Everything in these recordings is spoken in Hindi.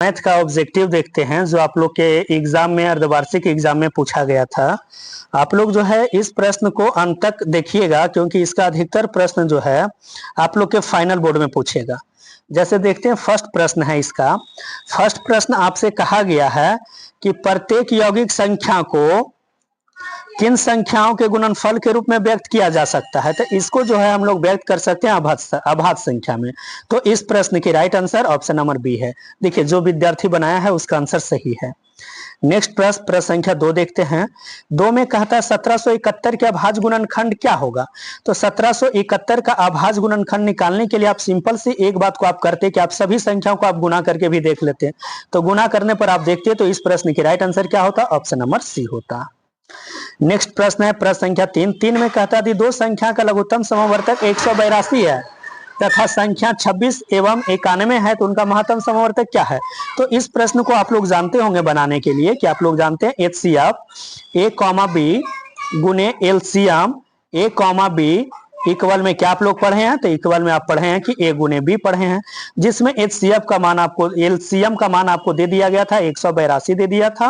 मैथ का ऑब्जेक्टिव देखते हैं जो आप लोग के एग्जाम में अर्धवार्षिक एग्जाम में पूछा गया था। आप लोग जो है इस प्रश्न को अंत तक देखिएगा क्योंकि इसका अधिकतर प्रश्न जो है आप लोग के फाइनल बोर्ड में पूछेगा। जैसे देखते हैं फर्स्ट प्रश्न है इसका। फर्स्ट प्रश्न आपसे कहा गया है कि प्रत्येक यौगिक संख्या को किन संख्याओं के गुणनफल के रूप में व्यक्त किया जा सकता है। तो इसको जो है हम लोग व्यक्त कर सकते हैं अभाज्य संख्या में। तो इस प्रश्न की right answer option number B है। देखिए जो विद्यार्थी बनाया है उसका आंसर सही है। नेक्स्ट प्रश्न संख्या 2 देखते हैं। 2 में कहता है 1771 के अभाज्य गुणनखंड क्या होगा। तो 1771 का अभाज्य गुणनखंड निकालने के लिए आप सिंपल सी एक बात को आप करते कि आप सभी संख्याओं को आप गुना करके भी देख लेते हैं। तो गुना करने पर आप देखते तो इस प्रश्न की राइट आंसर क्या होता, ऑप्शन नंबर सी होता। नेक्स्ट प्रश्न है प्रश्न संख्या 3। 3 में कहता है दो संख्या का लघुत्तम समवर्तक 182 है तथा संख्या 26 एवं 91 है तो उनका महत्तम समवर्तक क्या है। तो इस प्रश्न को आप लोग जानते होंगे बनाने के लिए कि आप लोग जानते हैं HCF A, B गुने LCM A, B इक्वल में क्या आप लोग पढ़े हैं। तो इक्वल में आप पढ़े हैं कि A गुने B पढ़े हैं, जिसमें HCF का मान आपको LCM का मान आपको दे दिया गया था 182 दे दिया था,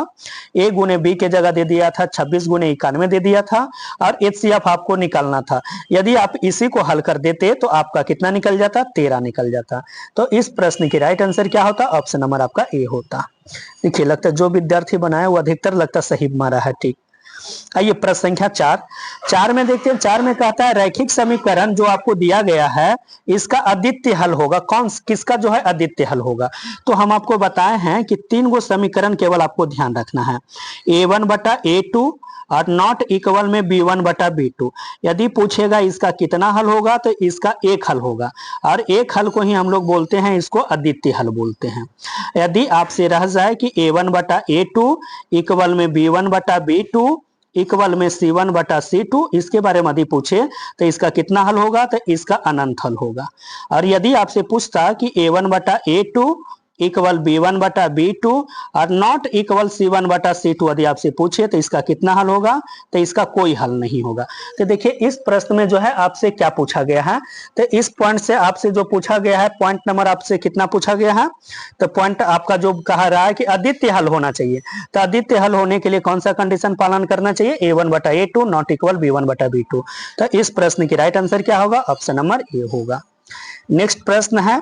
A गुने B के जगह दे दिया था 26 गुने 91 दे दिया था और HCF आपको निकालना था। यदि आप इसी को हल कर देते तो आपका कितना निकल जाता, 13 निकल जाता। तो इस प्रश्न की राइट आंसर क्या होता, ऑप्शन नंबर आपका ए होता। देखिए लगता है जो विद्यार्थी बनाया वो अधिकतर लगता सही मारा है। ठीक, आइए प्रश्न संख्या 4। 4 में देखते हैं। 4 में कहता है रैखिक समीकरण जो आपको दिया गया है इसका अद्वितीय हल होगा। कौन किसका जो है अद्वितीय हल होगा। तो हम आपको बताए हैं कि 3 गो समीकरण केवल आपको ध्यान रखना है, A1 बटा A2 और नॉट इक्वल में B1 बटा B2। यदि पूछेगा इसका कितना हल होगा तो इसका एक हल होगा और एक हल को ही हम लोग बोलते हैं, इसको अद्वितीय हल बोलते हैं। यदि आपसे रह जाए कि A1 बटा A2 इक्वल में B1 बटा B2 इक्वल में C1 बटा C2, इसके बारे में यदि पूछे तो इसका कितना हल होगा, तो इसका अनंत हल होगा। और यदि आपसे पूछता कि A1 बटा A2 इक्वल B1 बटा B2 और नॉट इक्वल C1 बटा C2 यदि आपसे पूछे तो इसका कितना हल होगा, तो इसका कोई हल नहीं होगा। तो देखिए इस प्रश्न में जो है आपसे क्या पूछा गया है। तो इस पॉइंट से आपसे जो पूछा गया है, पॉइंट नंबर आपसे कितना पूछा गया है, तो पॉइंट आपका जो कहा रहा है कि अद्वितीय हल होना चाहिए। तो अद्वितीय हल होने के लिए कौन सा कंडीशन पालन करना चाहिए, A1 बटा A2 नॉट इक्वल B1 बटा B2। तो इस प्रश्न की राइट आंसर क्या होगा, ऑप्शन नंबर ए होगा। नेक्स्ट प्रश्न है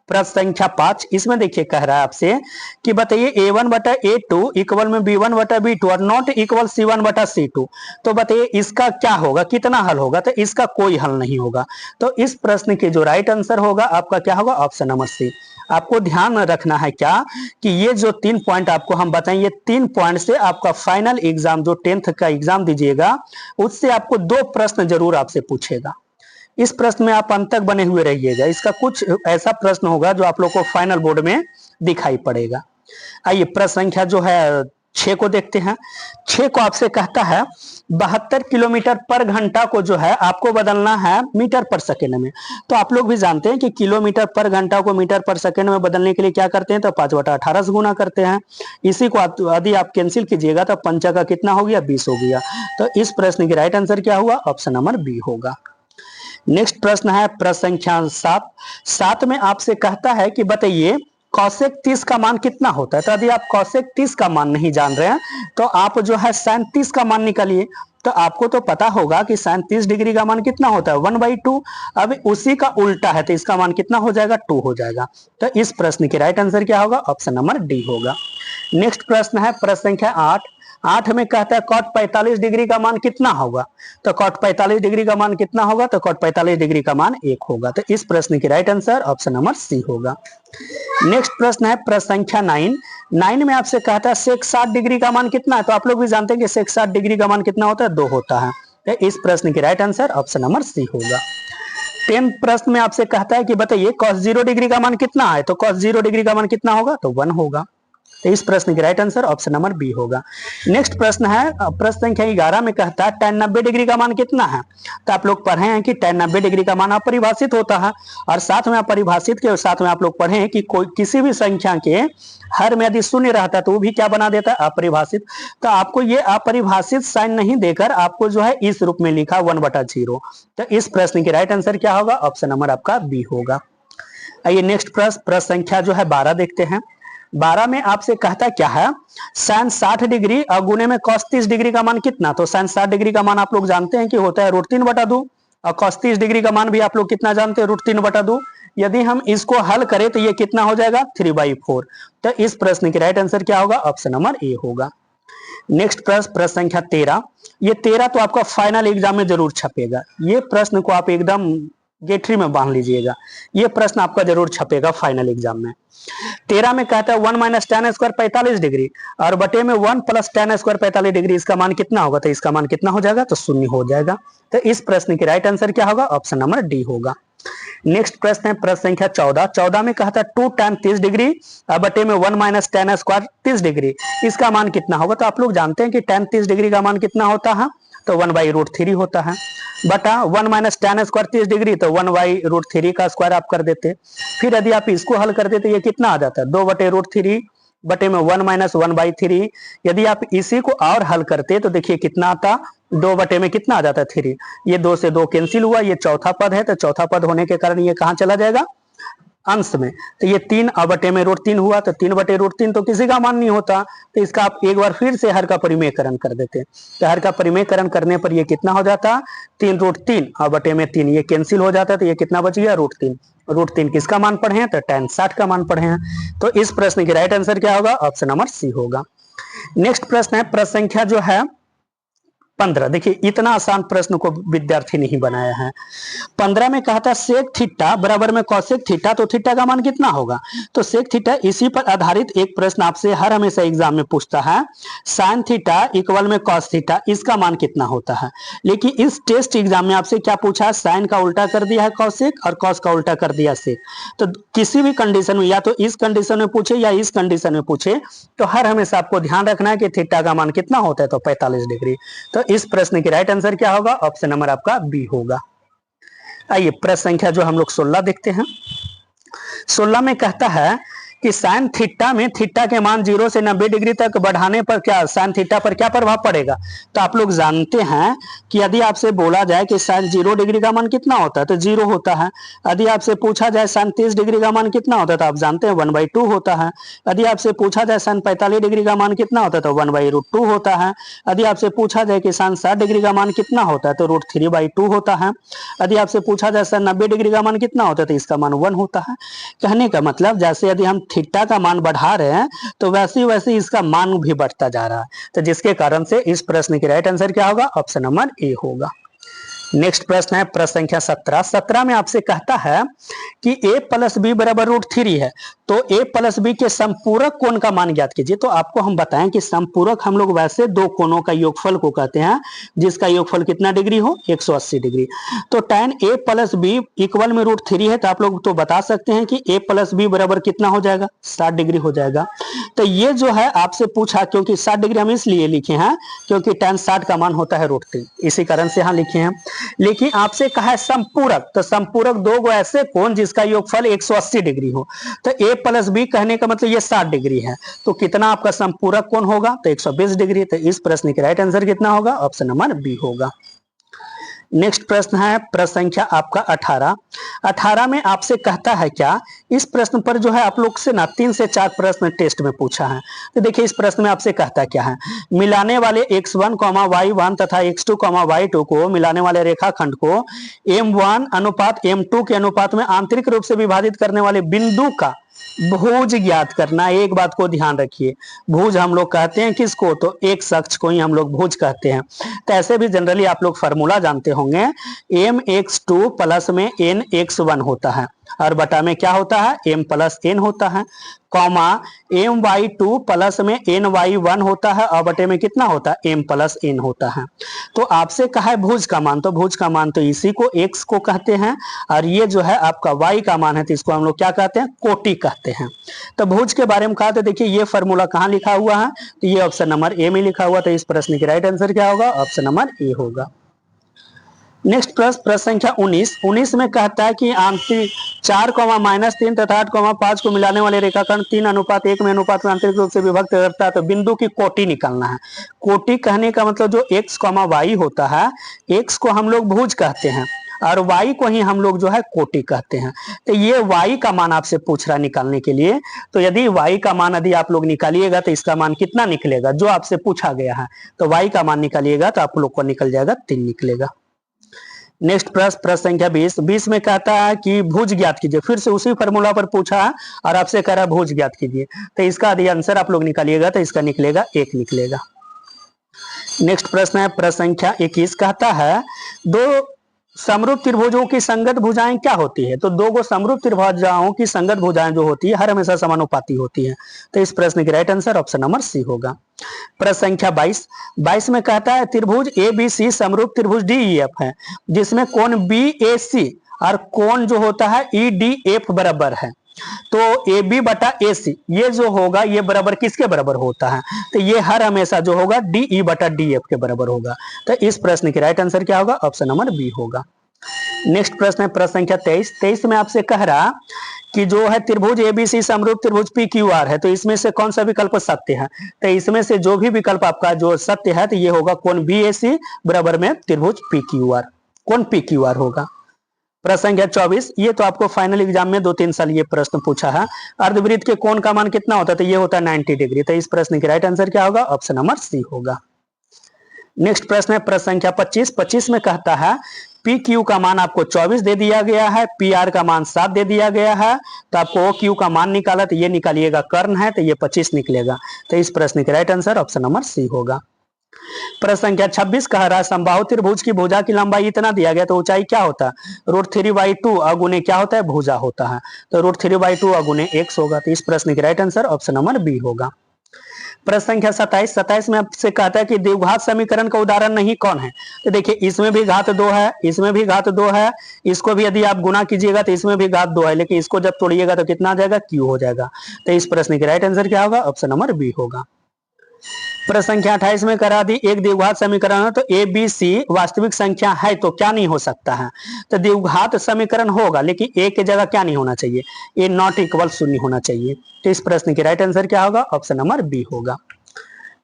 प्रश्न संख्या 5। इसमें देखिए कह रहा है आपसे कि बताइए A1 बटा A2 इक्वल में B1 बटा B2 और नॉट इक्वल C1 बटा C2। तो बताइए इसका क्या होगा, कितना हल होगा। तो इसका कोई हल नहीं होगा। तो इस प्रश्न की जो राइट आंसर होगा आपका क्या होगा, ऑप्शन नंबर सी। आपको ध्यान रखना है क्या कि ये जो 3 पॉइंट आपको हम बताएंगे, 3 पॉइंट से आपका फाइनल एग्जाम जो 10th का एग्जाम दीजिएगा उससे आपको 2 प्रश्न जरूर आपसे पूछेगा। इस प्रश्न में आप अंत तक बने हुए रहिएगा। इसका कुछ ऐसा प्रश्न होगा जो आप लोग को फाइनल बोर्ड में दिखाई पड़ेगा। आइए प्रश्न संख्या जो है 6 को देखते हैं। 6 को आपसे कहता है 72 किलोमीटर पर घंटा को जो है आपको बदलना है मीटर पर सेकेंड में। तो आप लोग भी जानते हैं कि किलोमीटर पर घंटा को मीटर पर सेकेंड में बदलने के लिए क्या करते हैं, तो 5 बटा 18 से गुना करते हैं। इसी को यदि आप कैंसिल कीजिएगा तो 5 का कितना हो गया, 20 हो गया। तो इस प्रश्न की राइट आंसर क्या हुआ, ऑप्शन नंबर बी होगा। नेक्स्ट प्रश्न है प्रश्न संख्या 7। 7 में आपसे कहता है कि बताइए कौशिक 30 का मान कितना होता है। तो यदि आप कौशिक 30 का मान नहीं जान रहे हैं तो आप जो है sin 30 का मान निकालिए। तो आपको तो पता होगा कि sin 30 डिग्री का मान कितना होता है, 1/2। अब उसी का उल्टा है तो इसका मान कितना हो जाएगा, 2 हो जाएगा। तो इस प्रश्न की राइट आंसर क्या होगा, ऑप्शन नंबर डी होगा। नेक्स्ट प्रश्न है प्रश्न संख्या 8। 8 में कहता है cot 45 डिग्री का मान कितना होगा। तो cot 45 डिग्री का मान कितना होगा, तो cot 45 डिग्री का मान 1 होगा। तो इस प्रश्न की right answer option number C होगा। नेक्स्ट प्रश्न है प्रश्न संख्या 9। 9 में आपसे कहता है sec 60 डिग्री का मान कितना है। तो आप लोग भी जानते हैं कि sec 60 डिग्री का मान कितना होता है, 2 होता है। तो इस प्रश्न की right answer option number C होगा। 10 प्रश्न में आपसे कहता है कि बताइए cos 0 डिग्री का मान कितना है। तो cos 0 डिग्री का मान कितना होगा, तो 1 होगा। तो इस प्रश्न की right answer option number B होगा। नेक्स्ट प्रश्न है प्रश्न संख्या 11 में कहता है tan 90 डिग्री का मान कितना है। तो आप लोग पढ़े हैं कि tan 90 डिग्री का मान अपरिभाषित होता है और साथ में अपरिभाषित के साथ में आप लोग पढ़े हैं कि कोई किसी भी संख्या के हर में यदि शून्य रहता है तो वो भी क्या बना देता है, अपरिभाषित। तो आपको ये अपरिभाषित साइन नहीं देकर आपको जो है इस रूप में लिखा 1/0। तो इस प्रश्न की राइट आंसर क्या होगा, ऑप्शन नंबर आपका बी होगा। आइए नेक्स्ट प्रश्न संख्या जो है 12 देखते हैं। 12 में आपसे कहता क्या है, sin 60 डिग्री और गुने में cos 30 डिग्री का मान कितना, तो sin 60 डिग्री का मान आप लोग जानते हैं कि होता है √3/2 और cos 30 डिग्री का मान भी आप लोग कितना जानते हैं, √3/2। यदि हम इसको हल करें तो ये कितना हो जाएगा, 3/4। तो इस प्रश्न की राइट आंसर क्या होगा, ऑप्शन नंबर ए होगा। नेक्स्ट प्रश्न संख्या 13। ये 13 तो आपका फाइनल एग्जाम में जरूर छपेगा, ये प्रश्न को आप एकदम गेटरी में बांध लीजिएगा, ये प्रश्न आपका जरूर छपेगा फाइनल एग्जाम में। 13 में कहता है 1 - tan² 45 डिग्री और बटे में 1 + tan² 45 डिग्री, इसका मान कितना होगा, तो इसका मान कितना हो जाएगा, तो 0 हो जाएगा। तो इस प्रश्न की राइट आंसर क्या होगा, ऑप्शन नंबर डी होगा। नेक्स्ट प्रश्न है प्रश्न संख्या 14। 14 में कहता है 2 tan 30 डिग्री बटे में 1 - tan² 30 डिग्री, इसका मान कितना होगा। तो आप लोग जानते हैं कि tan 30 डिग्री का मान कितना होता है, तो 1/√3 होता है, बटा 1 - tan² 30 डिग्री, तो 1/√3 का स्क्वायर आप कर देते। फिर यदि आप इसको हल कर देते, ये कितना आ जाता है, 2/√3 बटे में 1 - 1/3। यदि आप इसी को और हल करते तो देखिए कितना आता, 2 बटे में कितना आ जाता है 3, ये 2 से 2 कैंसिल हुआ, ये चौथा पद है, तो चौथा पद होने के कारण ये कहां चला जाएगा, अंश में। तो ये 3 बटे में √3 हुआ, तो 3/√3 तो किसी का मान नहीं होता, तो इसका आप एक बार फिर से हर का परिमेयकरण कर देते। तो हर का परिमेयकरण करने पर ये कितना हो जाता, 3√3 बटे में 3, ये कैंसिल हो जाता है, तो ये कितना बच गया, √3। √3 किसका मान पढ़े हैं, तो tan 60 का मान पढ़े हैं। तो इस प्रश्न की राइट आंसर क्या होगा, ऑप्शन नंबर सी होगा। नेक्स्ट प्रश्न है प्रश्न संख्या जो है 15। देखिए इतना आसान प्रश्न को विद्यार्थी नहीं बनाया है। 15 में कहता है सेक थीटा बराबर में कॉसेक थीटा, तो थीटा का मान कितना होगा, तो सेक थीटा, इसी पर आधारित एक प्रश्न आपसे हर हमेशा एग्जाम में पूछता है, साइन थीटा इक्वल में कॉस थीटा, इसका मान कितना होता है। लेकिन इस टेस्ट एग्जाम में आपसे क्या पूछा है, साइन का उल्टा कर दिया है कॉसेक और कॉस का उल्टा कर दिया सेक। तो किसी भी कंडीशन में, या तो इस कंडीशन में पूछे या इस कंडीशन में पूछे, तो हर हमेशा आपको ध्यान रखना है कि थीटा का मान कितना होता है, तो 45 डिग्री। तो इस प्रश्न की राइट आंसर क्या होगा, ऑप्शन नंबर आपका बी होगा। आइए प्रश्न संख्या जो हम लोग 16 देखते हैं। 16 में कहता है कि साइन थीटा में थीटा के मान 0 से 90 डिग्री तक बढ़ाने पर क्या साइन थीटा पर क्या प्रभाव पड़ेगा। तो आप लोग जानते हैं कि यदि आपसे बोला जाए कि साइन 0 डिग्री का मान कितना होता है, तो 0 होता है। यदि आपसे पूछा जाए साइन 30 डिग्री का मान कितना होता है, तो आप जानते हैं 1/2 होता है। यदि आपसे पूछा जाए साइन 45 डिग्री का मान कितना होता है, तो 1/√2 होता है। यदि आपसे पूछा जाए कि साइन 60 डिग्री का मान कितना होता है, तो √3/2 होता है। यदि आपसे पूछा जाए साइन 90 डिग्री का मान कितना होता है, तो इसका मान 1 होता है। कहने का मतलब जैसे यदि हम थीटा का मान बढ़ा रहे हैं, तो वैसे वैसे इसका मान भी बढ़ता जा रहा है। तो जिसके कारण से इस प्रश्न की राइट आंसर क्या होगा, ऑप्शन नंबर ए होगा। नेक्स्ट प्रश्न है प्रश्न संख्या 17। 17 में आपसे कहता है कि a + b = √3 है, तो a + b के समपूरक कोण का मान ज्ञात कीजिए। तो आपको हम बताएं कि समपूरक हम लोग वैसे दो कोणों का योगफल को कहते हैं जिसका योगफल कितना डिग्री हो, 180 डिग्री। तो tan a + b इक्वल में √3 है, तो आप लोग तो बता सकते हैं कि a + b बराबर कितना हो जाएगा, 60 डिग्री हो जाएगा। तो ये जो है आपसे पूछा, क्योंकि 60 डिग्री हम इसलिए लिखे हैं क्योंकि tan 60 का मान होता है √3, इसी कारण से यहाँ लिखे हैं। लेकिन आपसे कहा है संपूरक, तो संपूरक दो गो ऐसे कोण जिसका योगफल 180 डिग्री हो। तो a + b कहने का मतलब ये 60 डिग्री है, तो कितना आपका संपूरक कोण होगा, तो 120 डिग्री। तो इस प्रश्न की राइट आंसर कितना होगा, ऑप्शन नंबर बी होगा। नेक्स्ट प्रश्न है प्रश्न संख्या आपका 18। 18 में आपसे कहता है क्या, इस प्रश्न पर जो है आप लोग से ना 3 से 4 प्रश्न टेस्ट में पूछा है। तो देखिए इस प्रश्न में आपसे कहता क्या है, मिलाने वाले x1, y1 तथा x2, y2 को मिलाने वाले रेखाखंड को m1 अनुपात m2 के अनुपात में आंतरिक रूप से विभाजित करने वाले बिंदु का भुज ज्ञात करना। एक बात को ध्यान रखिए, भुज हम लोग कहते हैं किसको, तो एक शख्स को ही हम लोग भुज कहते हैं। तो ऐसे भी जनरली आप लोग फॉर्मूला जानते होंगे, mx2 प्लस में nx1 होता है और बटा में क्या होता है, m + n होता है, कॉमा my2 प्लस में ny1 होता है और बटे में कितना होता है, m + n होता है। तो आपसे कहा है भुज का मान, तो भुज का मान तो इसी को x को कहते हैं, और ये जो है आपका y का मान है, तो इसको हम लोग क्या कहते हैं, कोटि कहते हैं। तो भुज के बारे में कहा, तो देखिए ये फॉर्मूला कहाँ लिखा हुआ है, तो ये ऑप्शन नंबर ए में लिखा हुआ। तो इस प्रश्न की राइट आंसर क्या होगा, ऑप्शन नंबर ए होगा। नेक्स्ट प्रश्न संख्या 19। 19 में कहता है कि आंतरिक 4, -3 तथा 8, 5 को मिलाने वाले रेखाखंड 3:1 में अनुपात में आंतरिक रूप से विभक्त करता है। तो बिंदु की कोटि निकालना है। कोटि कहने का मतलब जो x, y होता है, x को हम लोग भुज कहते हैं और y को ही हम लोग जो है कोटि कहते हैं। तो ये y का मान आपसे पूछ रहा निकालने के लिए। तो यदि y का मान यदि आप लोग निकालिएगा तो इसका मान कितना निकलेगा जो आपसे पूछा गया है। तो y का मान निकालिएगा तो आप लोग को निकल जाएगा 3 निकलेगा। नेक्स्ट प्रश्न संख्या 20 में कहता है कि भुज ज्ञात कीजिए। फिर से उसी फॉर्मूला पर पूछा है और आपसे कह रहा है भुज ज्ञात कीजिए। तो इसका यदि आंसर आप लोग निकालिएगा तो इसका निकलेगा 1 निकलेगा। नेक्स्ट प्रश्न है प्रश्न संख्या 21 कहता है दो समरूप त्रिभुजों की संगत भुजाएं क्या होती है। तो दो गो समरूप त्रिभुजाओं की संगत भुजाएं जो होती है हर हमेशा समानुपाती होती है। तो इस प्रश्न की right answer option number C होगा। प्रश्न संख्या 22 में कहता है त्रिभुज ए बी सी समरूप त्रिभुज डी ई एफ है जिसमें कोण बी ए सी और कोण जो होता है ई डी एफ बराबर है। तो ए बी बटा ए सी ये जो होगा ये बराबर किसके बराबर होता है। तो ये हर हमेशा जो होगा डी ई बटा डी एफ के बराबर होगा। तो इस प्रश्न की राइट आंसर क्या होगा ऑप्शन नंबर बी होगा। नेक्स्ट प्रश्न है प्रश्न संख्या 23 में आपसे कह रहा कि जो है त्रिभुज एबीसी समरूप त्रिभुज पी क्यू आर है। तो इसमें से कौन सा विकल्प सत्य है। तो इसमें से जो भी विकल्प आपका जो सत्य है तो ये होगा कोण बी ए सी बराबर में त्रिभुज पी क्यू आर। कोण पी क्यू आर होगा। प्रश्न संख्या 24 ये तो आपको फाइनल एग्जाम में 2-3 साल ये प्रश्न पूछा है। अर्धवृत्त के कोण का मान कितना होता है। तो ये होता है 90 डिग्री। तो इस प्रश्न की राइट आंसर क्या होगा ऑप्शन नंबर सी होगा। नेक्स्ट प्रश्न है प्रश्न संख्या 25 में कहता है पी क्यू का मान आपको 24 दे दिया गया है, पी आर का मान 7 दे दिया गया है। तो आपको ओ क्यू का मान निकाला तो ये निकालिएगा कर्ण है तो ये 25 निकलेगा। तो इस प्रश्न की right answer option number C होगा। प्रश्न संख्या 26 कह रहा है समबाहु त्रिभुज की भुजा की लंबाई इतना दिया गया तो ऊंचाई क्या होता है। √3/2 अगुने क्या होता है भुजा होता है। तो √3/2 अगुने x होगा। तो इस प्रश्न की right answer option number B होगा। प्रश्न संख्या 27 में आपसे कहता है कि द्विघात समीकरण का उदाहरण नहीं कौन है। तो देखिए इसमें भी घात 2 है, इसमें भी घात 2 है, इसको भी यदि आप गुना कीजिएगा तो इसमें भी घात 2 है, लेकिन इसको जब तोड़िएगा तो कितना आ जाएगा q हो जाएगा। तो इस प्रश्न की राइट आंसर क्या होगा ऑप्शन नंबर बी होगा। प्रश्न संख्या 28 में करा दी एक द्विघात समीकरण है तो ए बी सी वास्तविक संख्या है तो क्या नहीं हो सकता है। तो द्विघात समीकरण होगा लेकिन ए की जगह क्या नहीं होना चाहिए, ए नॉट इक्वल 0 होना चाहिए। तो इस प्रश्न की राइट आंसर क्या होगा ऑप्शन नंबर बी होगा।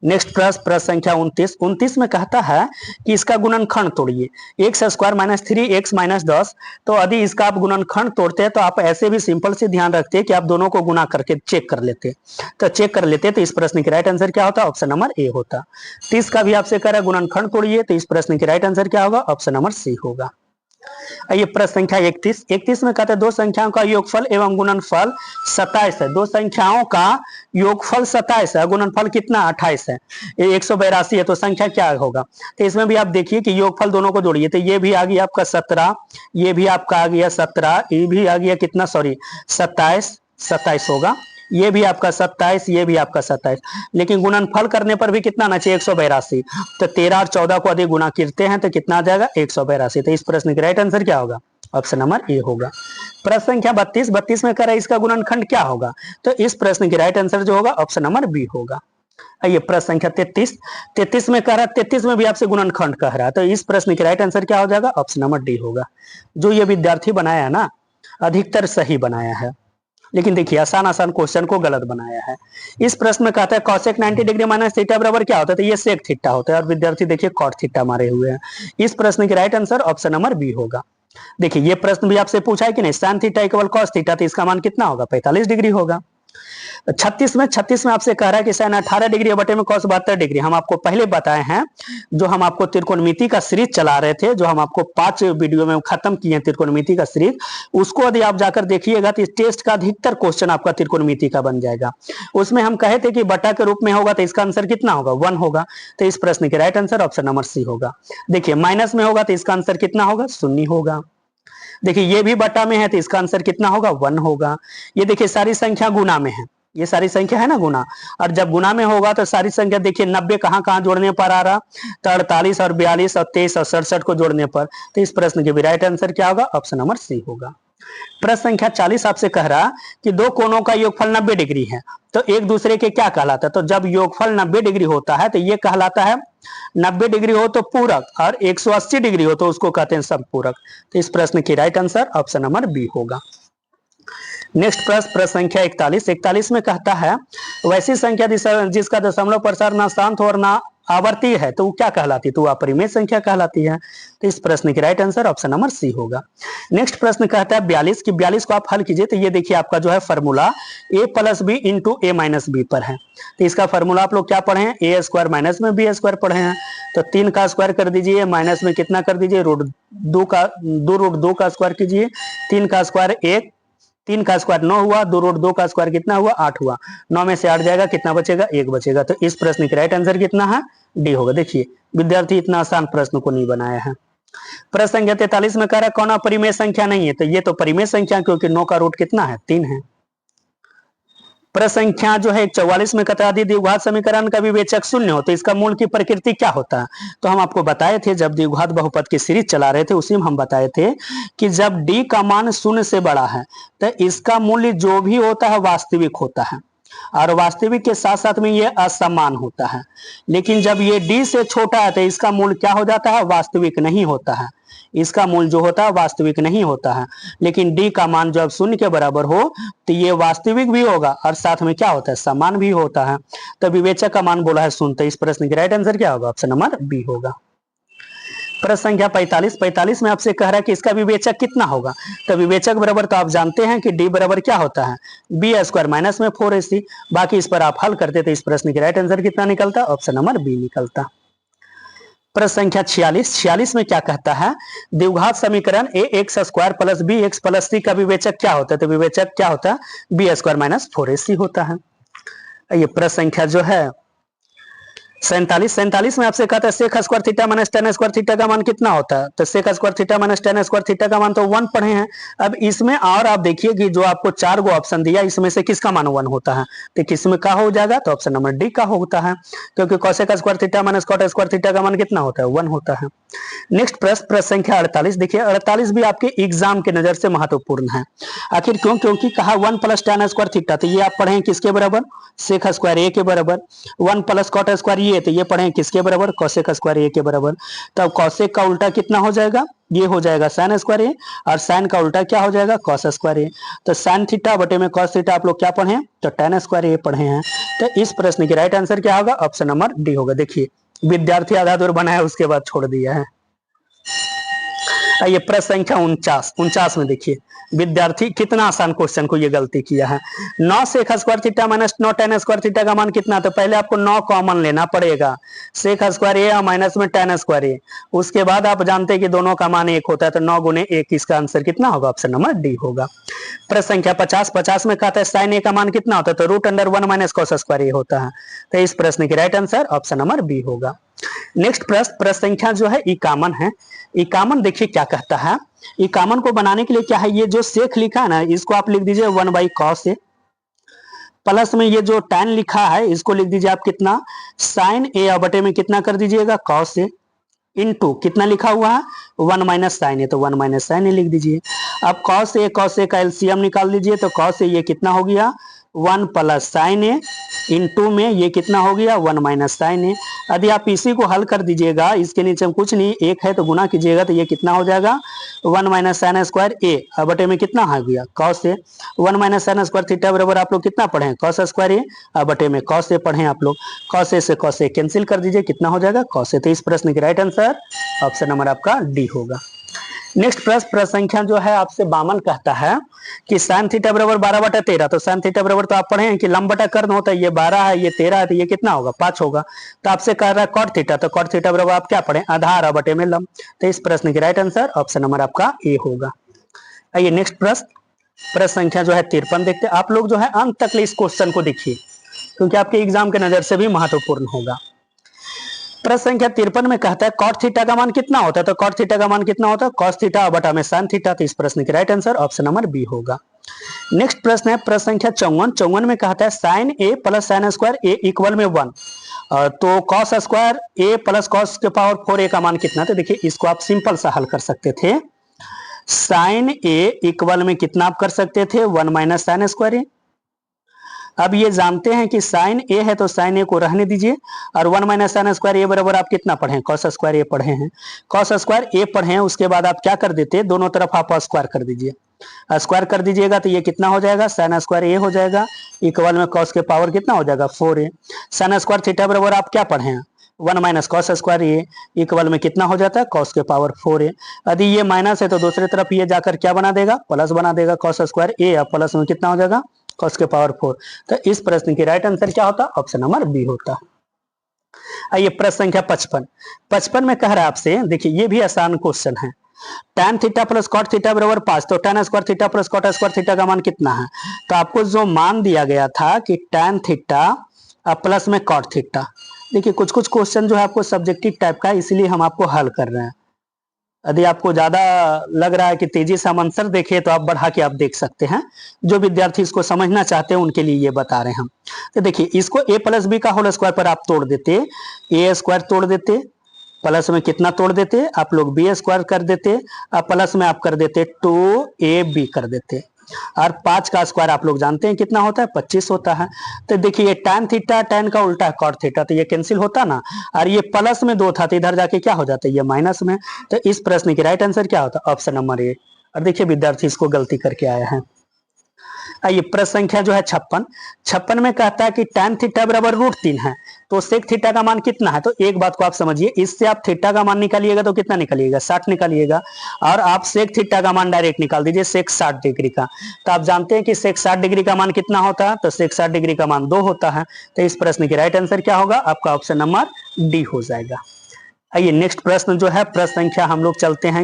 नेक्स्ट प्रश्न संख्या 29 में कहता है कि इसका गुणनखंड तोड़िए x² - 3x - 10। तो यदि इसका आप गुणनखंड तोड़ते हैं तो आप ऐसे भी सिंपल से ध्यान रखते हैं कि आप दोनों को गुना करके चेक कर लेते। तो इस प्रश्न की राइट आंसर क्या होता ऑप्शन नंबर ए होता। 30 का भी आपसे कह रहा है गुणनखंड तोड़िए तो इस प्रश्न की राइट आंसर क्या होगा ऑप्शन नंबर सी होगा। ये प्रश्न संख्या 31 में कहते हैं दो संख्याओं का योगफल एवं गुणनफल 27 है। दो संख्याओं का योगफल 27 है, गुणनफल कितना 28 है, ये 182 है। तो संख्या क्या होगा। तो इसमें भी आप देखिए कि योगफल दोनों को जोड़िए तो ये भी आ गया आपका 17, ये भी आपका आ गया 17, ये भी आ गया कितना 27 होगा, ये भी आपका 27, ये भी आपका 27। लेकिन गुणनफल करने पर भी कितना आना चाहिए 182। तो 13 और 14 को यदि गुना करते हैं तो कितना आ जाएगा 182। तो इस प्रश्न की राइट आंसर क्या होगा ऑप्शन नंबर ए होगा। प्रश्न संख्या 32 में कह रहा है इसका गुणनखंड क्या होगा। तो इस प्रश्न की राइट आंसर जो होगा ऑप्शन नंबर बी होगा। आइए प्रश्न संख्या 33 में कह रहा है 33 में भी आपसे गुणनखंड कह रहा है। तो इस प्रश्न की राइट आंसर क्या हो जाएगा ऑप्शन नंबर डी होगा। जो ये विद्यार्थी बनाया है ना अधिकतर सही बनाया है, लेकिन देखिए आसान क्वेश्चन को गलत बनाया है। इस प्रश्न में कहता है cosec 90 डिग्री माइनस थीटा बराबर क्या होता है। तो ये sec थीटा होता है और विद्यार्थी देखिए cot थीटा मारे हुए हैं। इस प्रश्न की right answer option number B होगा। देखिए ये प्रश्न भी आपसे पूछा है कि नहीं sin theta equal cos theta, तो इसका मान कितना होगा 45 डिग्री होगा। 36 में आपसे कह रहा है कि sin 18 डिग्री बटे में cos 72 डिग्री। हम आपको पहले बताए हैं, जो हम आपको त्रिकोणमिति का सीरीज चला रहे थे, जो हम आपको 5 वीडियो में खत्म किए हैं त्रिकोणमिति का सीरीज, उसको यदि आप जाकर देखिएगा तो इस टेस्ट का अधिकतर क्वेश्चन आपका त्रिकोणमिति का बन जाएगा। उसमें हम कहे थे कि बटा के रूप में होगा तो इसका आंसर कितना होगा 1 होगा। तो इस प्रश्न के right answer option number C होगा। देखिए माइनस में होगा तो इसका आंसर कितना होगा 0 होगा। देखिए ये भी बटा में है तो इसका आंसर कितना होगा 1 होगा। ये देखिए सारी संख्या गुना में है, ये सारी संख्या है ना गुना, और जब गुना में होगा तो सारी संख्या देखिए 90 कहाँ जोड़ने पर आ रहा, तो 48 और 42 और 23 और 67 को जोड़ने पर। तो इस प्रश्न के भी राइट आंसर क्या होगा ऑप्शन नंबर सी होगा। प्रश्न संख्या 40 आपसे कह रहा कि दो कोणों का योगफल 90 डिग्री है तो एक दूसरे के क्या कहलाता है। तो जब योगफल 90 डिग्री होता है तो ये कहलाता है 90 डिग्री हो तो पूरक और 180 डिग्री हो तो उसको कहते हैं समपूरक। तो इस प्रश्न की right answer option number B होगा। नेक्स्ट प्रश्न संख्या 41 में कहता है वैसी संख्या जिसका दशमलव प्रसार ना शांत हो और ना आवर्ती है तो वो क्या कहलाती है, तो वो अपरिमेय संख्या कहलाती है। तो इस प्रश्न की right answer option number C होगा। नेक्स्ट प्रश्न कहता है 42 की 42 को आप हल कीजिए। तो ये देखिए आपका जो है formula a plus B into A minus B पर है। तो इसका फॉर्मूला आप लोग क्या पढ़े हैं, ए स्क्वायर माइनस में बी स्क्वायर पढ़े हैं। तो 3 का स्क्वायर कर दीजिए, माइनस में कितना कर दीजिए, रूट 2 का स्क्वायर कीजिए। 3 का स्क्वायर 1, 3 का स्क्वायर 9 हुआ, 2 रूट 2 का स्क्वायर कितना हुआ, 8 हुआ। 9 में से 8 जाएगा, कितना बचेगा, 1 बचेगा। तो इस प्रश्न की राइट आंसर कितना है, डी होगा। देखिए विद्यार्थी इतना आसान प्रश्न को नहीं बनाया है। प्रश्न संख्या 43 में कह रहा है कौन अपरिमेय संख्या नहीं है। तो ये तो परिमेय संख्या, क्योंकि 9 का रूट कितना है, 3 है। प्रश्न संख्या जो है 44 में कहता है यदि द्विघात समीकरण का विवेचक शून्य हो तो इसका मूल की प्रकृति क्या होता है। तो हम आपको बताए थे जब द्विघात बहुपद की सीरीज चला रहे थे उसी में हम बताए थे कि जब d का मान शून्य से बड़ा है तो इसका मूल्य जो भी होता है वास्तविक होता है, और वास्तविक के साथ साथ में ये असमान होता है। लेकिन जब ये d से छोटा है तो इसका मूल्य क्या हो जाता है, वास्तविक नहीं होता है। इसका मूल्य जो होता है वास्तविक नहीं होता है। लेकिन d का मान जब शून्य के बराबर हो तो ये वास्तविक भी होगा और साथ में क्या होता है, समान भी होता है। तो विवेचक का मान बोला है शून्य। तो इस प्रश्न की राइट आंसर क्या होगा, ऑप्शन नंबर बी होगा। प्रश्न संख्या 45 में आपसे कह रहा है कि इसका विवेचक कितना होगा। तो विवेचक बराबर तो आप जानते हैं कि d बराबर क्या होता है, बी स्क्वायर माइनस में 4ac। बाकी इस पर आप हल करते तो इस प्रश्न की राइट आंसर कितना निकलता, ऑप्शन नंबर बी निकलता। प्रश्न संख्या 46 में क्या कहता है, द्विघात समीकरण a x square plus b x plus c का विवेचक क्या होता है। तो विवेचक क्या होता है, बी स्क्वायर माइनस 4ac होता है। ये प्रश्न संख्या जो है 47 में आपसे कहता है sec square theta minus tan square theta का मान कितना होता है। तो sec square theta minus tan square theta का मान तो 1 पढ़े हैं। अब इसमें और आप देखिए कि जो आपको 4 गो ऑप्शन दिया इसमें से किसका मान 1 होता है। तो किसमें का हो जाएगा, तो ऑप्शन नंबर डी का होता है, क्योंकि cosec square theta minus cot square theta का मान कितना होता है, 1 होता है। नेक्स्ट प्रश्न संख्या 48 देखिए 48 भी आपके एग्जाम के नजर से महत्वपूर्ण है। आखिर क्यों, क्योंकि कहा 1 प्लस टेन स्क्वायर थीटा, तो ये आप पढ़े किसके बराबर, सेक स्क्वायर ए के बराबर। 1 प्लस कॉट स्क्वायर ये, तो ये पढ़े किसके बराबर, कोसेक स्क्वायर ए के बराबर। तब कोसेक का उल्टा कितना हो जाएगा, ये हो जाएगा साइन स्क्वायर ए, और साइन का उल्टा क्या हो जाएगा, कॉस स्क्वायर ए। तो साइन थीटा बटे में कॉस थीटा आप लोग क्या पढ़े, तो टेन स्क्वायर ए पढ़े हैं। तो इस प्रश्न की राइट आंसर क्या होगा, ऑप्शन नंबर डी होगा। देखिए विद्यार्थी आधा दूर बनाया उसके बाद छोड़ दिया है। ये प्रश्न संख्या 49 में देखिए विद्यार्थी कितना आसान क्वेश्चन को ये गलती किया है। 9 sec square theta minus 9 tan square theta का मान कितना, तो पहले आपको 9 कॉमन लेना पड़ेगा, सेक स्क्वायर ए और माइनस में टेन स्क्वायर ए। उसके बाद आप जानते हैं कि दोनों का मान 1 होता है, तो 9 गुने 1 इसका आंसर कितना होगा, ऑप्शन नंबर डी होगा। प्रश्न संख्या 50 में कहता है साइन ए का मान कितना होता है, तो root under 1 minus cos square A होता है। तो इस प्रश्न की right answer option number B होगा। नेक्स्ट प्रश्न संख्या जो है इकामन है। इकामन देखिए क्या कहता है, इकामन को बनाने के लिए क्या है, ये जो सेक लिखा है ना इसको आप लिख दीजिए 1 बाई कॉस ए, प्लस में ये जो tan लिखा है इसको लिख दीजिए आप कितना, साइन ए और बटे में कितना कर दीजिएगा, कॉस ए, इनटू कितना लिखा हुआ है 1 माइनस साइन ए, तो 1 माइनस साइन ए लिख दीजिए। अब कॉस ए का एलसीएम निकाल दीजिए, तो कॉस ए ये कितना हो गया 1 प्लस साइन ए, इनटू में ये कितना हो गया 1 माइनस साइन ए। यदि आप इसी को हल कर दीजिएगा, इसके नीचे में कुछ नहीं, एक है तो गुना कीजिएगा, तो ये कितना हो जाएगा 1 माइनस साइन स्क्वायर ए, बटे में कितना आ गया cos A. 1 minus sine square theta बराबर आप लोग कितना पढ़े, कॉस स्क्वायर ए, बटे में कॉस ए पढ़े आप लोग। कॉस ए से कॉस ए कैंसिल कर दीजिए, कितना हो जाएगा कॉस ए। तो इस प्रश्न की राइट आंसर ऑप्शन नंबर आपका डी होगा। नेक्स्ट प्रश्न संख्या जो है आपसे 52 कहता है कि साइन थीटा बराबर 12/13, तो साइन थीटा बराबर तो आप पढ़े हैं कि लंब बटा कर्ण होता है, ये 12 है ये 13 है, तो ये कितना होगा 5 होगा। तो आपसे कह रहा है कॉट थीटा, तो कॉट थीटा बराबर आप क्या पढ़े, आधार बटे में लंब। तो इस प्रश्न की राइट आंसर ऑप्शन नंबर आपका ए होगा। आइए नेक्स्ट प्रश्न संख्या जो है 53 देखते हैं। आप लोग जो है अंत तक इस क्वेश्चन को देखिए क्योंकि आपके एग्जाम के नजर से भी महत्वपूर्ण होगा। प्रश्न संख्या 53 में कहता है कॉट थीटा का मान कितना होता है, तो कॉट थीटा का मान कितना होता है, कॉस थीटा बटा में साइन थीटा। तो इस प्रश्न की right answer option number B होगा। नेक्स्ट प्रश्न है प्रश्न संख्या 54 में कहता है sine A plus sine square A equal में 1, तो cos square A plus cos के पावर 4 ए का मान कितना। तो देखिए इसको आप सिंपल सा हल कर सकते थे, साइन ए इक्वल में कितना आप कर सकते थे 1 माइनस साइन स्क्वायर ए। अब ये जानते हैं कि साइन ए है तो साइन ए को रहने दीजिए, और 1 माइनस साइन स्क्वायर ए बराबर आप कितना पढ़े, कॉस स्क्वायर ए पढ़े हैं, कॉस स्क्वायर ए पढ़े हैं। उसके बाद आप क्या कर देते, दोनों तरफ आप स्क्वायर कर दीजिए, स्क्वायर कर दीजिएगा तो ये कितना हो जाएगा साइन स्क्वायर ए हो जाएगा, इक्वल में कॉस के पावर कितना हो जाएगा 4a। साइन स्क्वायर थीटा बराबर आप क्या पढ़े हैं 1 minus cos square A equal में कितना हो जाता है कॉस के पावर 4a। यदि ये माइनस है तो दूसरी तरफ ये जाकर क्या बना देगा प्लस बना देगा कॉस स्क्वायर ए, अब प्लस में कितना हो जाएगा कॉस के पावर 4। तो इस प्रश्न की राइट आंसर क्या होता ऑप्शन नंबर बी होता। आइए प्रश्न संख्या 55 में कह रहा है आपसे, देखिए ये भी आसान क्वेश्चन है। tan theta plus cot theta बराबर 5, तो tan square theta plus cot square theta का मान कितना है। तो आपको जो मान दिया गया था कि tan थीटा प्लस में कॉट थीटा, देखिए कुछ कुछ क्वेश्चन जो है आपको सब्जेक्टिव टाइप का है, इसलिए हम आपको हल कर रहे हैं। यदि आपको ज्यादा लग रहा है कि तेजी से हम आंसर देखें तो आप बढ़ा के आप देख सकते हैं। जो विद्यार्थी इसको समझना चाहते हैं उनके लिए ये बता रहे हैं हम। तो देखिए इसको a प्लस बी का होल स्क्वायर पर आप तोड़ देते, ए स्क्वायर तोड़ देते, प्लस में कितना तोड़ देते आप लोग बी स्क्वायर कर देते, प्लस में आप कर देते 2ab कर देते, और 5 का स्क्वायर आप लोग जानते हैं कितना होता है 25 होता है। तो देखिए ये tan थीटा tan का उल्टा है कॉट थीटा, तो ये कैंसिल होता ना, और ये प्लस में 2 था तो इधर जाके क्या हो जाता है ये माइनस में। तो इस प्रश्न की राइट आंसर क्या होता है ऑप्शन नंबर ए। और देखिए विद्यार्थी इसको गलती करके आया है। आइए प्रश्न संख्या जो है 56 में कहता है कि tan थीटा बराबर √3 है, तो सेक थीटा का मान कितना है। तो एक बात को आप समझिए, इससे आप थीटा का मान निकालिएगा तो कितना निकालिएगा 60 निकालिएगा, और आप सेक थीटा का मान डायरेक्ट निकाल दीजिए सेक 60 डिग्री का। तो आप जानते हैं कि सेक 60 डिग्री का मान कितना होता है, तो सेक 60 डिग्री का मान 2 होता है। तो इस प्रश्न की राइट आंसर क्या होगा आपका ऑप्शन नंबर डी हो जाएगा। आइए नेक्स्ट प्रश्न जो है प्रश्न संख्या हम लोग चलते हैं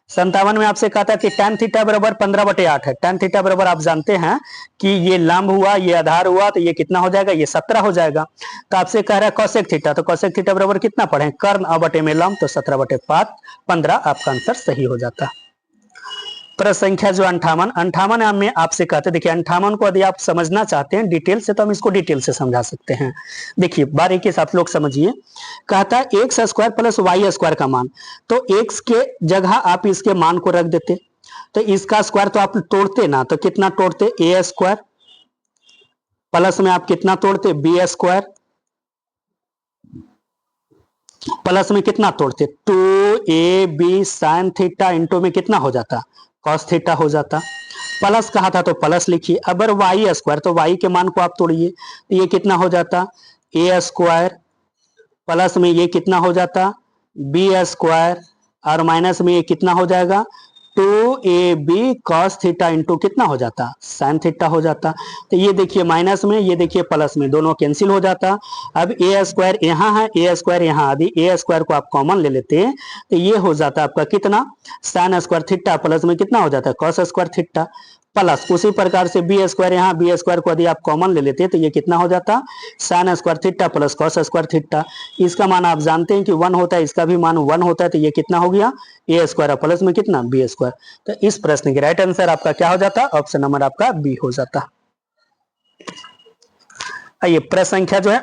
57 में आपसे कहा था कि tan थीटा बराबर 15/8 है। tan थीटा बराबर आप जानते हैं कि ये लंब हुआ ये आधार हुआ, तो ये कितना हो जाएगा ये 17 हो जाएगा। तो आपसे कह रहा है कॉसेक थीटा, तो कॉसेक थीटा बराबर कितना पढ़े कर्ण बटे में लंब, तो 17/5 15 आपका आंसर सही हो जाता। प्रश्न संख्या जो 58 में आपसे कहते हैं, देखिए 58 को यदि आप समझना चाहते हैं डिटेल से तो हम इसको डिटेल से समझा सकते हैं। देखिए बारीकी से आप लोग समझिए, कहता है x square plus y square का मान, तो एक्स के जगह आप इसके मान को रख देते, तो इसका स्क्वायर तो आप तोड़ते ना, तो कितना तोड़ते ए स्क्वायर, प्लस में आप कितना तोड़ते बी स्क्वायर, प्लस में कितना तोड़ते 2ab साइन थीटा इंटू में कितना हो जाता कॉस थीटा हो जाता। प्लस कहा था तो प्लस लिखिए। अगर वाई स्क्वायर, तो वाई के मान को आप तोड़िए, तो ये कितना हो जाता ए स्क्वायर, प्लस में ये कितना हो जाता बी स्क्वायर, और माइनस में ये कितना हो जाएगा 2ab cos थीटा इंटू कितना हो जाता साइन थीटा हो जाता। तो ये देखिए माइनस में, ये देखिए प्लस में, दोनों कैंसिल हो जाता। अब ए स्क्वायर यहाँ है ए स्क्वायर यहाँ, यदि ए स्क्वायर को आप कॉमन ले लेते हैं तो ये हो जाता आपका कितना साइन स्क्वायर थीटा, प्लस में कितना हो जाता है कॉस स्क्वायर थीटा, प्लस उसी प्रकार से बी स्क्वायर यहाँ, बी स्क्वायर को यदि आप कॉमन ले लेते तो ये कितना हो जाता sine square theta plus cos square theta. इसका मान आप जानते हैं कि 1 होता है, इसका भी मान 1 होता है, तो ये कितना हो गया ए स्क्वायर प्लस में कितना बी स्क्वायर। तो इस प्रश्न की राइट आंसर आपका क्या हो जाता ऑप्शन नंबर आपका बी हो जाता। आइए प्रश्न संख्या जो है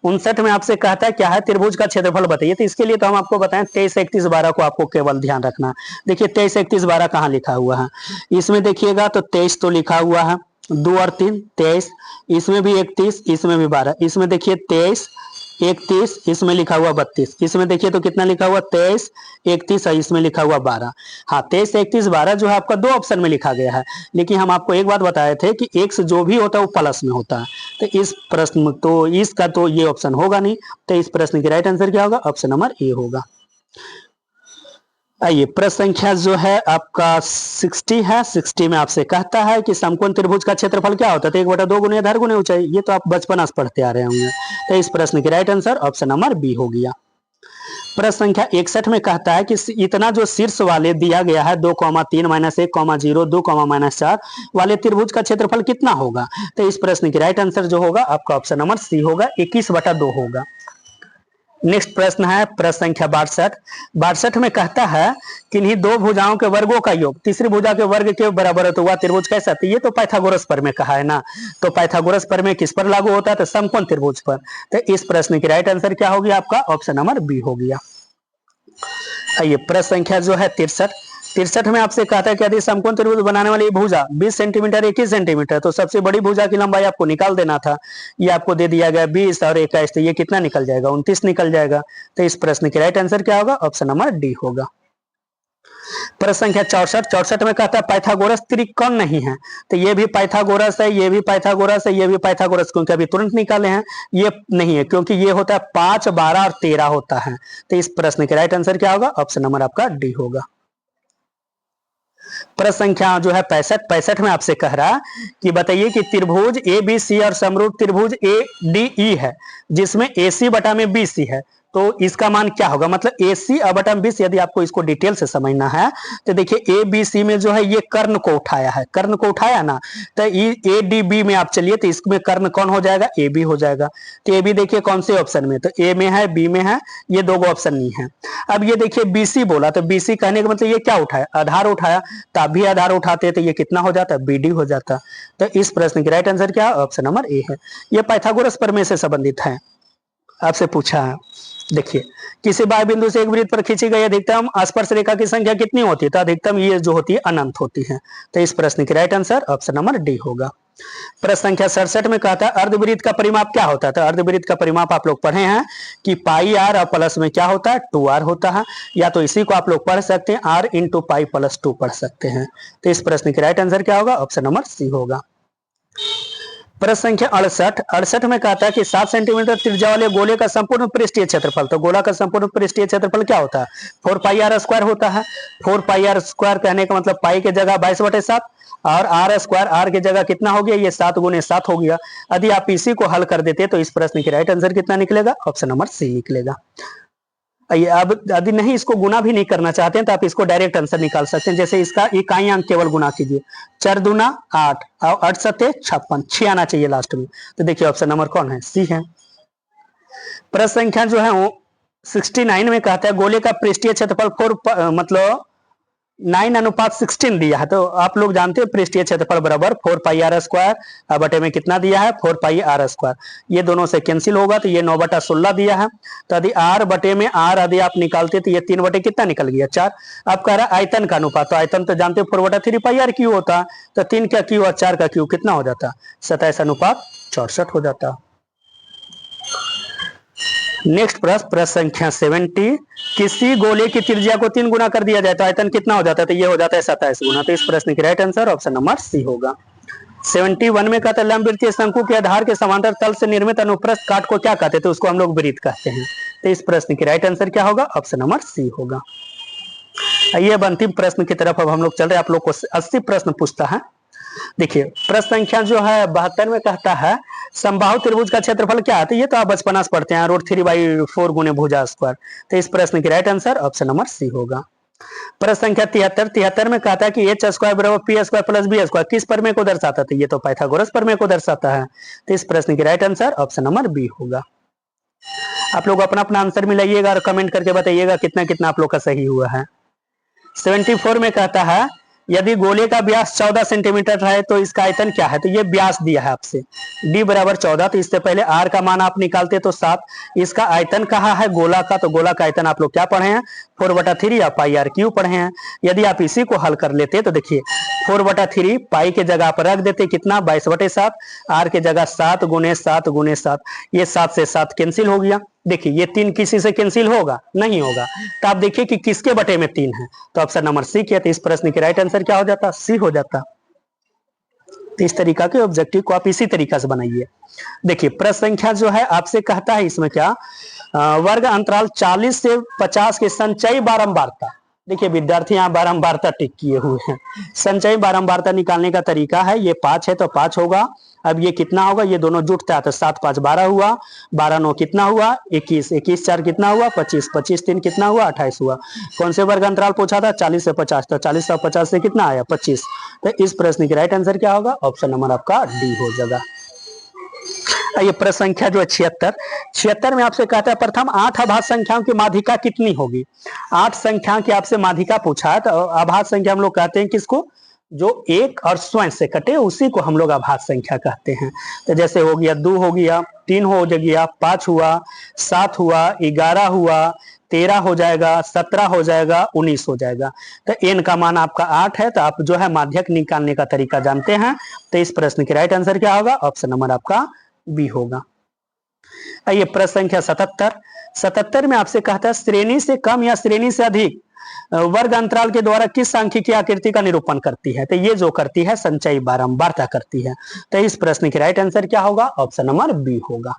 59 में आपसे कहता है क्या है त्रिभुज का क्षेत्रफल बताइए। तो इसके लिए तो हम आपको बताएं 23 31 12 को आपको केवल ध्यान रखना। देखिए 23 31 12 कहाँ लिखा हुआ है, इसमें देखिएगा तो 23 तो लिखा हुआ है, 2 और 3 23, इसमें भी 31, इसमें भी 12, इसमें देखिए 23 31, इसमें लिखा हुआ 32, इसमें देखिए तो कितना लिखा हुआ 23 31 और इसमें लिखा हुआ 12। हाँ 23 31 12 जो है आपका 2 ऑप्शन में लिखा गया है, लेकिन हम आपको एक बात बताए थे कि एक्स जो भी होता है वो प्लस में होता है। तो इस प्रश्न में तो इसका तो ये ऑप्शन होगा नहीं, तो इस प्रश्न की राइट आंसर क्या होगा ऑप्शन नंबर ए होगा। आइए प्रश्न संख्या जो है आपका 60 है। 60 में आपसे कहता है कि समकोण त्रिभुज का क्षेत्रफल क्या होता है, तो 1/2 गुने आधार गुने ऊंचाई, ये तो आप बचपन से पढ़ते आ रहे होंगे। तो इस प्रश्न की right answer option number B हो गया। प्रश्न संख्या 61 में कहता है कि इतना जो शीर्ष वाले दिया गया है 2,3 -1, 0 2, -4 वाले त्रिभुज का क्षेत्रफल कितना होगा। तो इस प्रश्न की राइट आंसर जो होगा आपका ऑप्शन नंबर सी होगा, 21/2 होगा। नेक्स्ट प्रश्न है प्रश्न संख्या 62 में कहता है कि इन्हीं दो भुजाओं के वर्गों का योग तीसरी भुजा के वर्ग के बराबर है, तो वह त्रिभुज कैसा। तो ये तो पाइथागोरस पर में कहा है ना, तो पाइथागोरस पर में किस पर लागू होता है, तो समकोण त्रिभुज पर। तो इस प्रश्न की राइट आंसर क्या होगी आपका ऑप्शन नंबर बी हो गया। आइए प्रश्न संख्या जो है 63 में आपसे कहता है कि यदि समकोण त्रिभुज बनाने वाली भुजा 20 सेंटीमीटर 21 सेंटीमीटर, तो सबसे बड़ी भुजा की लंबाई आपको निकाल देना था। ये आपको दे दिया गया 20 और 21, तो ये कितना निकल जाएगा 29 निकल जाएगा। तो इस प्रश्न की राइट आंसर क्या होगा ऑप्शन नंबर डी होगा। प्रश्न संख्या 64, 64 में कहता है पाइथागोरस त्रिकोण नहीं है, तो ये भी पाइथागोरस है, ये भी पाइथागोरस है, ये भी पाइथागोरस, क्योंकि अभी तुरंत निकाले हैं, ये नहीं है क्योंकि ये होता है 5, 12 और 13 होता है। तो इस प्रश्न के राइट आंसर क्या होगा? ऑप्शन नंबर आपका डी होगा। प्रश्न संख्या जो है 65, 65 में आपसे कह रहा कि बताइए कि त्रिभुज ए बी सी और समरूप त्रिभुज ए डी ई है जिसमें ए सी बटा में बी सी है, तो इसका मान क्या होगा? मतलब ए सी बटा बी सी, यदि आपको इसको डिटेल से समझना है तो देखिए ए बी सी में जो है ये कर्ण को उठाया है, कर्ण को उठाया ना, तो ए डी बी में आप चलिए तो इसमें कर्ण कौन हो जाएगा? ए बी हो जाएगा। तो ए बी देखिए कौन से ऑप्शन में? तो ए में है, बी में है, ये दो ऑप्शन नहीं है। अब ये देखिए बी सी बोला, तो बी सी कहने का मतलब ये क्या उठाया? आधार उठाया, तो आप भी आधार उठाते तो ये कितना हो जाता? बी डी हो जाता। तो इस प्रश्न की राइट आंसर क्या है? ऑप्शन नंबर ए है। ये पाइथागोरस प्रमेय से संबंधित है, आपसे पूछा है। देखिए किसी बाह्य बिंदु से एक वृत्त पर खींची गई अधिकतम स्पर्श रेखा की संख्या कितनी होती है? तो अधिकतम ये जो होती है अनंत होती है। तो इस प्रश्न की right answer option number D होगा। प्रश्न संख्या 67 में कहता है अर्धवृत्त का परिमाप क्या होता है? तो अर्धवृत्त का परिमाप आप लोग पढ़े हैं कि पाई आर और प्लस में क्या होता है? 2r होता है, या तो इसी को आप लोग पढ़ सकते हैं r इंटू पाई प्लस 2 पढ़ सकते हैं। तो इस प्रश्न की राइट आंसर क्या होगा? ऑप्शन नंबर सी होगा। प्रश्न संख्या 68, 68 में कहता है कि 7 सेंटीमीटर त्रिज्या वाले गोले का संपूर्ण पृष्ठीय क्षेत्रफल, तो गोला का संपूर्ण पृष्ठीय क्षेत्रफल क्या होता है? 4 पाई आर स्क्वायर होता है। 4 पाई आर स्क्वायर कहने का मतलब पाई के जगह 22/7 और आर स्क्वायर आर की जगह कितना हो गया? ये 7 गुने 7 हो गया। यदि आप इसी को हल कर देते तो इस प्रश्न की राइट आंसर कितना निकलेगा? ऑप्शन नंबर सी निकलेगा। अब यदि नहीं इसको गुना भी नहीं करना चाहते हैं तो आप इसको डायरेक्ट आंसर निकाल सकते हैं। जैसे इसका इकाई अंक केवल गुना कीजिए, 4 दूना 8 और 8 सत्ते 56, 6 आना चाहिए लास्ट में। तो देखिए ऑप्शन नंबर कौन है? सी है। प्रश्न संख्या जो है वो 69 में कहता है गोले का पृष्ठीय क्षेत्रफल 4 मतलब 9:16 दिया है, तो आप लोग जानते हैं पृष्ठीय क्षेत्रफल बराबर 4 पाई आर स्क्वायर बटे में कितना दिया है? 4 पाई आर स्क्वायर। ये दोनों से कैंसिल होगा तो ये 9/16 दिया है। तो यदि आर बटे में आर यदि आप निकालते तो ये 3 बटे कितना निकल गया? 4। अब कह रहा है आयतन का अनुपात, तो आयतन तो जानते हो 4/3 पाई आर क्यू होता, तो 3 का क्यू और 4 का क्यू कितना हो जाता? 27:64 हो जाता। नेक्स्ट प्रश्न, प्रश्न संख्या 70, किसी गोले की त्रिज्या को 3 गुना कर दिया जाए तो आयतन कितना हो जाता है? तो ये हो जाता है 27 गुना। तो इस प्रश्न की right answer option number C होगा। 71 में कहता है लंबवृत्तीय शंकु के आधार के समांतर तल से निर्मित अनुप्रस्थ काट को क्या कहते हैं? तो उसको हम लोग वृत्त कहते हैं। तो इस प्रश्न की राइट आंसर क्या होगा? ऑप्शन नंबर सी होगा। ये अब अंतिम प्रश्न की तरफ अब हम लोग चल रहे हैं। आप लोग को 80 प्रश्न पूछता है। देखिए प्रश्न संख्या जो है 72 में कहता है समबाहु त्रिभुज का क्षेत्रफल क्या है? तो ये तो आप बचपना से पढ़ते हैं, √3/4 गुने भुजा स्क्वायर। तो इस प्रश्न की right answer option number C होगा। प्रश्न संख्या 73, 73 में कहता है कि एच स्क्वायर बराबर P square plus B square किस प्रमेय को दर्शाता है? ये तो पाइथागोरस प्रमेय को दर्शाता है। तो इस प्रश्न की right answer option number B होगा। आप लोग अपना अपना आंसर मिलाइएगा और कमेंट करके बताइएगा कितना कितना आप लोग का सही हुआ है। 74 में कहता है यदि गोले का व्यास 14 सेंटीमीटर है तो इसका आयतन क्या है? तो ये व्यास दिया है आपसे, d बराबर 14, तो इससे पहले r का मान आप निकालते तो 7। इसका आयतन कहा है गोला का, तो गोला का आयतन आप लोग क्या पढ़े हैं? 4/3 या पाई आर क्यू पढ़े हैं। यदि आप इसी को हल कर लेते तो देखिए 4/3 पाई के जगह आप रख देते कितना? 22/7, r के जगह 7 गुने 7 गुने 7, ये 7 से 7 कैंसिल हो गया। देखिए ये 3 किसी से कैंसिल होगा? नहीं होगा। तो आप देखिए कि किसके बटे में 3 है, तो ऑप्शन नंबर सी किया। तो इस प्रश्न की राइट आंसर क्या हो जाता? सी हो जाता। तो इस तरीका के ऑब्जेक्टिव को आप इसी तरीका से बनाइए। देखिए प्रश्न संख्या जो है आपसे कहता है इसमें क्या, वर्ग अंतराल 40 से 50 के संचयी बारंबारता। देखिए विद्यार्थी यहाँ बारंबारता टिक किए हुए हैं। संचयी बारंबारता निकालने का तरीका है, ये 5 है तो 5 होगा। अब ये कितना होगा? ये दोनों जुटता है तो 7 5 12 हुआ, 12 9 कितना हुआ? 21, 21 4 कितना हुआ? 25, 25 3 कितना हुआ? 28 हुआ। कौन से वर्ग अंतराल पूछा था? 40 से 50, तो 40 से 50 से कितना आया? 25। तो इस प्रश्न की राइट आंसर क्या होगा? ऑप्शन नंबर आपका डी हो जाएगा। ये प्रश्न संख्या जो है 76 में आपसे कहता है प्रथम 8 अभाज्य संख्याओं की माध्यिका कितनी होगी? 8 संख्या की आपसे माध्यिका पूछा है, तो अभाज्य संख्या हम लोग कहते हैं किसको? जो एक और स्वयं से कटे उसी को हम लोग अभाज्य संख्या कहते हैं। तो जैसे हो गया 2 हो गया, 3 हो गया, 5 हुआ, 7 हुआ, 11 हुआ, 13 हो जाएगा, 17 हो जाएगा, 19 हो जाएगा। तो n का मान आपका 8 है, तो आप जो है माध्यक निकालने का तरीका जानते हैं। तो इस प्रश्न की राइट आंसर क्या होगा? ऑप्शन नंबर आपका बी होगा। आइए प्रश्न संख्या 77 में आपसे कहता है श्रेणी से कम या श्रेणी से अधिक वर्ग अंतराल के द्वारा किस सांख्यिकी आकृति का निरूपण करती है? तो ये जो करती है संचयी बारंबारता करती है। तो इस प्रश्न की राइट आंसर क्या होगा? ऑप्शन नंबर बी होगा।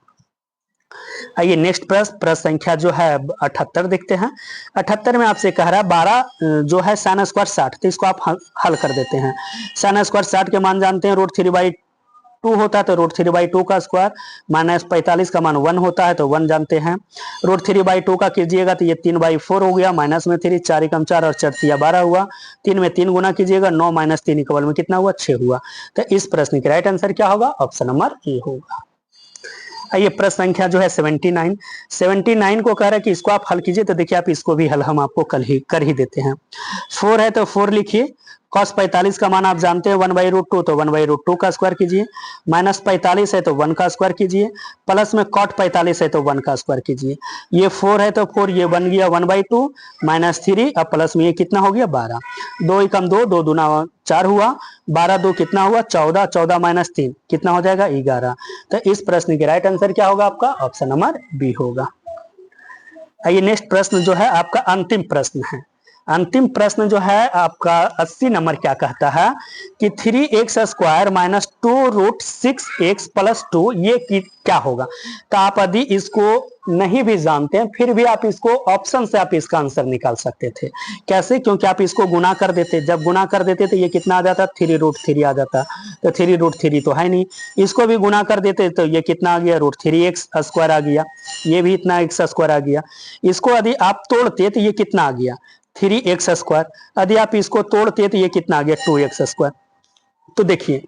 आइए नेक्स्ट प्रश्न संख्या जो है 78 देखते हैं। 78 में आपसे कह रहा है 12 जो है साइन स्क्वायर 60, तो इसको आप हल कर देते हैं। साइन स्क्वायर 60 के मान जानते हैं, √3/2 होता है तो √3/2 का स्क्वायर, माइनस 45 का मान 1 होता है तो 1 जानते हैं। √3/2 का कीजिएगा तो ये 3/4 हो गया, माइनस में 3, 4 एकम 4 और 4 12 हुआ। 3 में 3 गुना कीजिएगा, 9 - 3 इक्वल में कितना हुआ? 6 हुआ। तो इस प्रश्न की राइट आंसर क्या होगा? ऑप्शन नंबर ए होगा। ये प्रश्न संख्या जो है 79 को कह रहा है कि इसको आप हल कीजिए, तो देखिए आप इसको भी हल हम आपको कल ही कर ही देते हैं। 4 है तो 4 लिखिए, cos 45 का मान आप जानते हैं 1/√2, तो 1/√2 का स्क्वायर कीजिए, माइनस 45 है तो 1 का स्क्वायर कीजिए, प्लस में cot 45 है तो 1 का स्क्वायर कीजिए। ये 4 है तो 4, ये बन गया 1/2 माइनस 3, अब प्लस में ये कितना हो गया? 12। 2 एकम 2, 2 दूना 4 हुआ, 12 2 कितना हुआ? 14, 14 माइनस 3 कितना हो जाएगा? 11। तो इस प्रश्न की राइट आंसर क्या होगा आपका? ऑप्शन नंबर बी होगा। आइए नेक्स्ट प्रश्न जो है आपका अंतिम प्रश्न है। अंतिम प्रश्न जो है आपका 80 नंबर क्या कहता है कि 3x² माइनस 2√6x + 2 ये क्या होगा? तो आप यदि इसको नहीं भी जानते हैं फिर भी आप इसको ऑप्शन से आप इसका आंसर निकाल सकते थे। कैसे? क्योंकि आप इसको गुना कर देते, जब गुना कर देते तो ये कितना आ जाता? 3√3 आ जाता। तो 3√3 तो है नहीं, इसको भी गुना कर देते तो ये कितना आ गया? √3x² आ गया, ये भी इतना x² आ गया। इसको यदि आप तोड़ते तो ये कितना आ गया? 3x²। यदि आप इसको तोड़ते तो ये कितना आ गया? 2x²। तो देखिए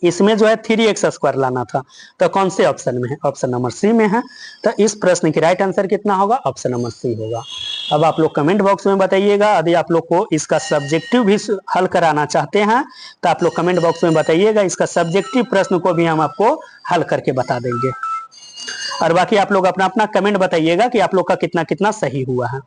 इसमें जो है 3x² लाना था, तो कौन से ऑप्शन में है? ऑप्शन नंबर सी में है। तो इस प्रश्न की राइट आंसर कितना होगा? ऑप्शन नंबर सी होगा। अब आप लोग कमेंट बॉक्स में बताइएगा, यदि आप लोग को इसका सब्जेक्टिव भी हल कराना चाहते हैं तो आप लोग कमेंट बॉक्स में बताइएगा, इसका सब्जेक्टिव प्रश्न को भी हम आपको हल करके बता देंगे। और बाकी आप लोग अपना अपना कमेंट बताइएगा कि आप लोग का कितना कितना सही हुआ है।